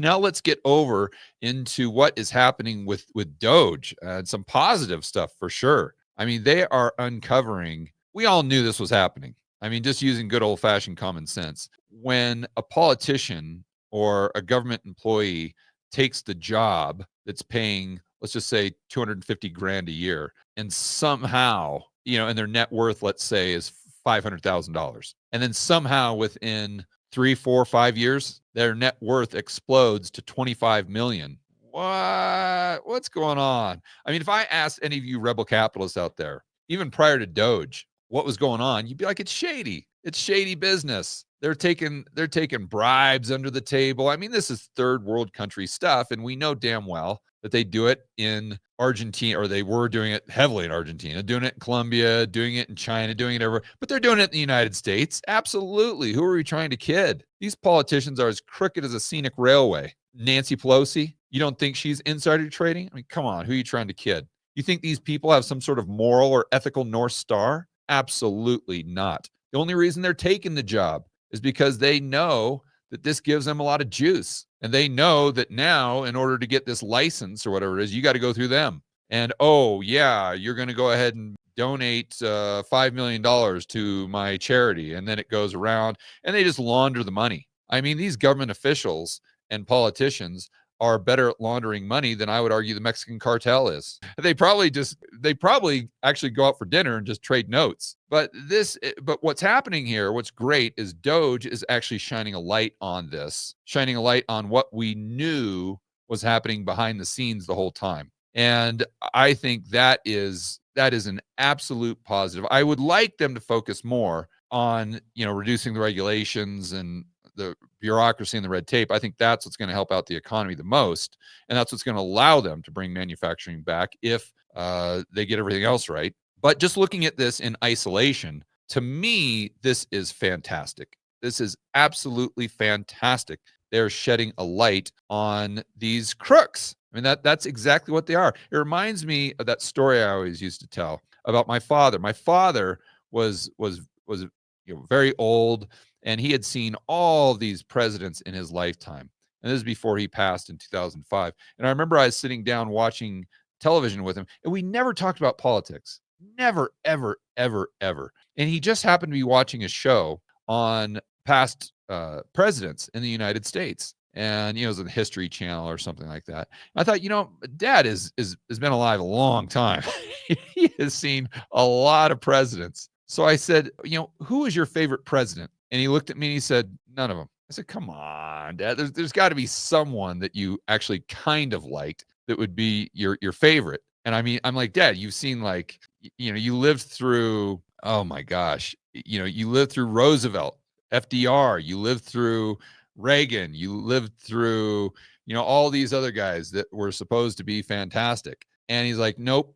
Now let's get over into what is happening with Doge and some positive stuff for sure. I mean, they are uncovering. We all knew this was happening. I mean, just using good old fashioned common sense. When a politician or a government employee takes the job that's paying, let's just say 250 grand a year, and somehow, and their net worth, let's say, is $500,000. And then somehow within 3, 4, 5 years, their net worth explodes to 25 million. What's going on? I mean, if I asked any of you rebel capitalists out there, even prior to Doge, what was going on, you'd be like, it's shady. It's shady business. They're taking bribes under the table. I mean, this is third world country stuff, and we know damn well that they do it in Argentina, or they were doing it heavily in Argentina, doing it in Colombia, doing it in China, doing it everywhere, but they're doing it in the United States. Absolutely. Who are we trying to kid? These politicians are as crooked as a scenic railway. Nancy Pelosi, you don't think she's insider trading? I mean, come on, who are you trying to kid? You think these people have some sort of moral or ethical North Star? Absolutely not. The only reason they're taking the job is because they know that this gives them a lot of juice. And they know that now, in order to get this license or whatever it is, you got to go through them. And, oh, yeah, you're going to go ahead and donate $5 million to my charity. And then it goes around and they just launder the money. I mean, these government officials and politicians are better at laundering money than I would argue the Mexican cartel is. They probably actually go out for dinner and just trade notes. But what's happening here, what's great is Doge is actually shining a light on this, shining a light on what we knew was happening behind the scenes the whole time. And I think that is an absolute positive. I would like them to focus more on, reducing the regulations and the bureaucracy and the red tape. I think that's what's going to help out the economy the most. And that's what's going to allow them to bring manufacturing back if they get everything else right. But just looking at this in isolation, to me, this is fantastic. This is absolutely fantastic. They're shedding a light on these crooks. I mean, that's exactly what they are. It reminds me of that story I always used to tell about my father. My father was very old, and he had seen all these presidents in his lifetime. And this is before he passed in 2005. And I remember I was sitting down watching television with him, and we never talked about politics. Never, ever, ever, ever. And he just happened to be watching a show on past presidents in the United States. And, it was on the History Channel or something like that. And I thought, Dad has been alive a long time. He has seen a lot of presidents. So I said, who is your favorite president? And he looked at me and he said, none of them. I said, come on, Dad. There's got to be someone that you actually kind of liked that would be your favorite. And I mean, I'm like, Dad, you've seen you lived through, oh my gosh, you lived through Roosevelt, FDR, you lived through Reagan, you lived through, all these other guys that were supposed to be fantastic. And he's like, nope,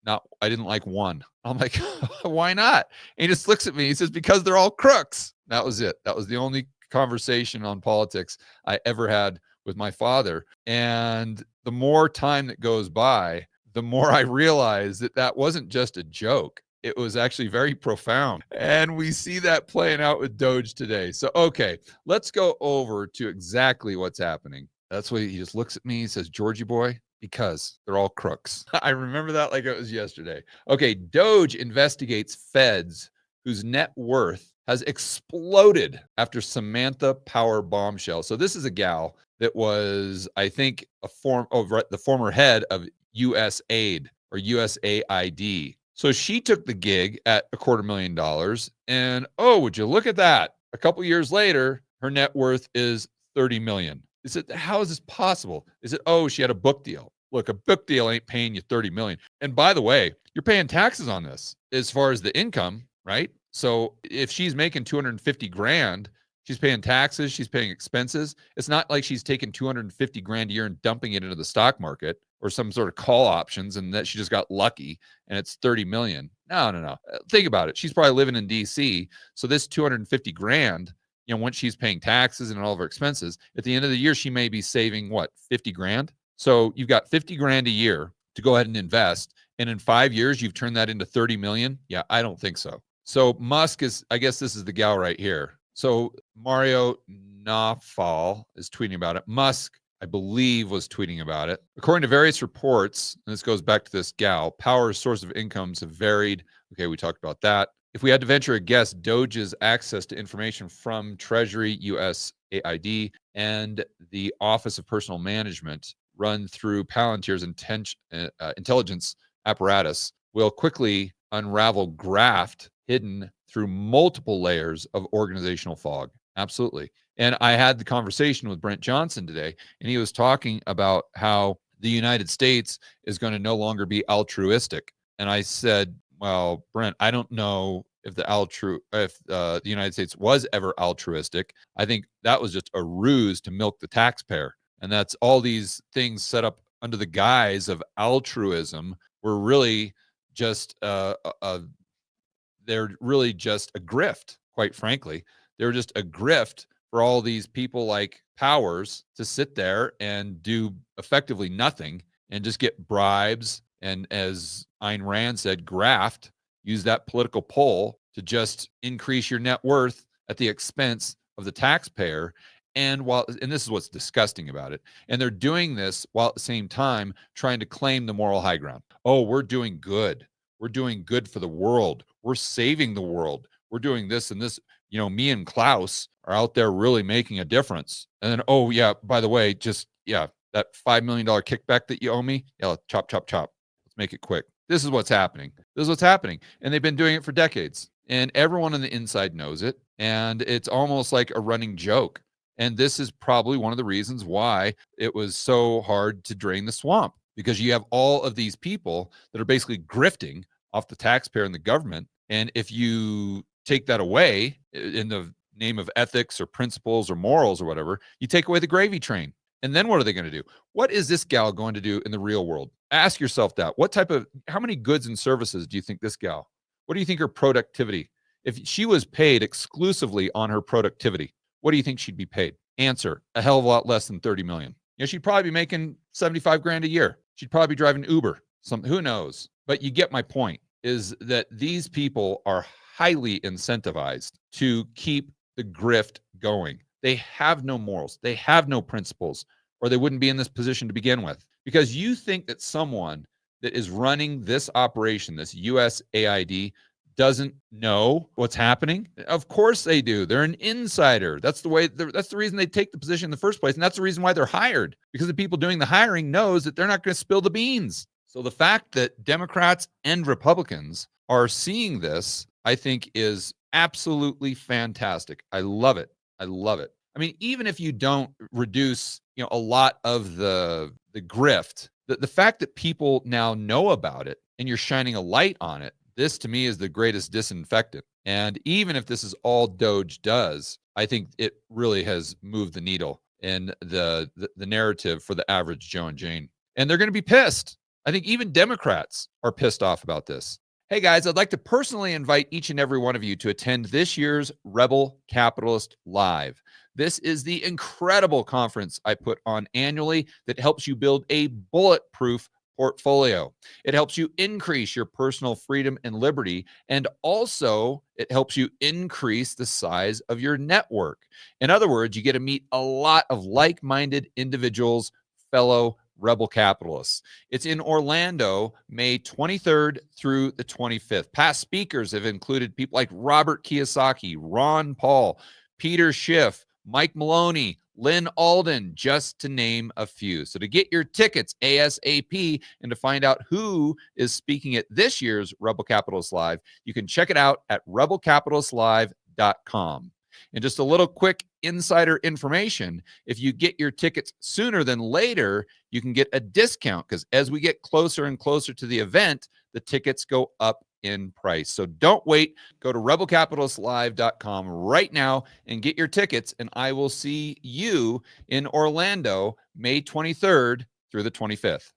not, I didn't like one. I'm like, why not? And he just looks at me. He says, because they're all crooks. That was it. That was the only conversation on politics I ever had with my father. And the more time that goes by, the more I realize that wasn't just a joke. It was actually very profound. And we see that playing out with Doge today. So, okay, let's go over to exactly what's happening. That's what he just looks at me. He says, Georgie boy, because they're all crooks. I remember that like it was yesterday. Okay, Doge investigates feds whose net worth has exploded after Samantha Power bombshell. So this is a gal that was, I think, the former head of USAID or USAID. So she took the gig at $250,000, and would you look at that? A couple years later, her net worth is $30 million. How is this possible? She had a book deal. Look, a book deal ain't paying you $30 million. And by the way, you're paying taxes on this as far as the income, right? So if she's making 250 grand, she's paying taxes, she's paying expenses. It's not like she's taking 250 grand a year and dumping it into the stock market or some sort of call options and that she just got lucky and it's 30 million. No. Think about it. She's probably living in DC. So this 250 grand, once she's paying taxes and all of her expenses, at the end of the year, she may be saving 50 grand. So you've got 50 grand a year to go ahead and invest. And in 5 years, you've turned that into 30 million. Yeah, I don't think so. So Musk I guess this is the gal right here. So Mario Nawfal is tweeting about it. Musk, I believe, was tweeting about it. According to various reports, and this goes back to this gal, Power's source of incomes have varied. Okay, we talked about that. If we had to venture a guess, Doge's access to information from Treasury, USAID, and the Office of Personal Management run through Palantir's intelligence apparatus will quickly unravel graft hidden through multiple layers of organizational fog. Absolutely. And I had the conversation with Brent Johnson today, and he was talking about how the United States is going to no longer be altruistic. And I said, well, Brent, I don't know if the United States was ever altruistic. I think that was just a ruse to milk the taxpayer. And that's all these things set up under the guise of altruism were really just they're really just a grift, quite frankly. They're just a grift for all these people like Powers to sit there and do effectively nothing and just get bribes. And as Ayn Rand said, graft, use that political pull to just increase your net worth at the expense of the taxpayer. And this is what's disgusting about it. And they're doing this while at the same time trying to claim the moral high ground. Oh, we're doing good. We're doing good for the world. We're saving the world. We're doing this and this. You know, me and Klaus are out there really making a difference. And then, oh, yeah, by the way, that $5 million kickback that you owe me, yeah, chop, chop, chop. Let's make it quick. This is what's happening. This is what's happening. And they've been doing it for decades. And everyone on the inside knows it. And it's almost like a running joke. And this is probably one of the reasons why it was so hard to drain the swamp, because you have all of these people that are basically grifting off the taxpayer and the government. And if you take that away in the name of ethics or principles or morals or whatever, you take away the gravy train. And then what are they going to do? What is this gal going to do in the real world? Ask yourself that. How many goods and services do you think this gal, what do you think her productivity? If she was paid exclusively on her productivity, what do you think she'd be paid? Answer, a hell of a lot less than 30 million. You know, she'd probably be making 75 grand a year. She'd probably be driving Uber. Who knows? But you get my point, is that these people are highly incentivized to keep the grift going. They have no morals. They have no principles, or they wouldn't be in this position to begin with. Because you think that someone that is running this operation, this USAID, doesn't know what's happening? Of course they do. They're an insider. That's the reason they take the position in the first place. And that's the reason why they're hired, because the people doing the hiring knows that they're not going to spill the beans. So the fact that Democrats and Republicans are seeing this, I think, is absolutely fantastic. I love it. I love it. I mean, even if you don't reduce, a lot of the grift, the fact that people now know about it and you're shining a light on it, this to me is the greatest disinfectant. And even if this is all Doge does, I think it really has moved the needle in the narrative for the average Joe and Jane. And they're going to be pissed. I think even Democrats are pissed off about this. Hey guys, I'd like to personally invite each and every one of you to attend this year's Rebel Capitalist Live. This is the incredible conference I put on annually that helps you build a bulletproof portfolio. It helps you increase your personal freedom and liberty, and also it helps you increase the size of your network. In other words, you get to meet a lot of like-minded individuals, fellow Rebel capitalists. It's in Orlando, May 23rd through the 25th. Past speakers have included people like Robert Kiyosaki, Ron Paul, Peter Schiff, Mike Maloney, Lynn Alden, just to name a few. So to get your tickets ASAP and to find out who is speaking at this year's Rebel Capitalist Live, you can check it out at rebelcapitalistlive.com. And just a little quick insider information, if you get your tickets sooner than later, you can get a discount, because as we get closer and closer to the event, the tickets go up in price. So don't wait. Go to rebelcapitalistlive.com right now and get your tickets, and I will see you in Orlando, May 23rd through the 25th.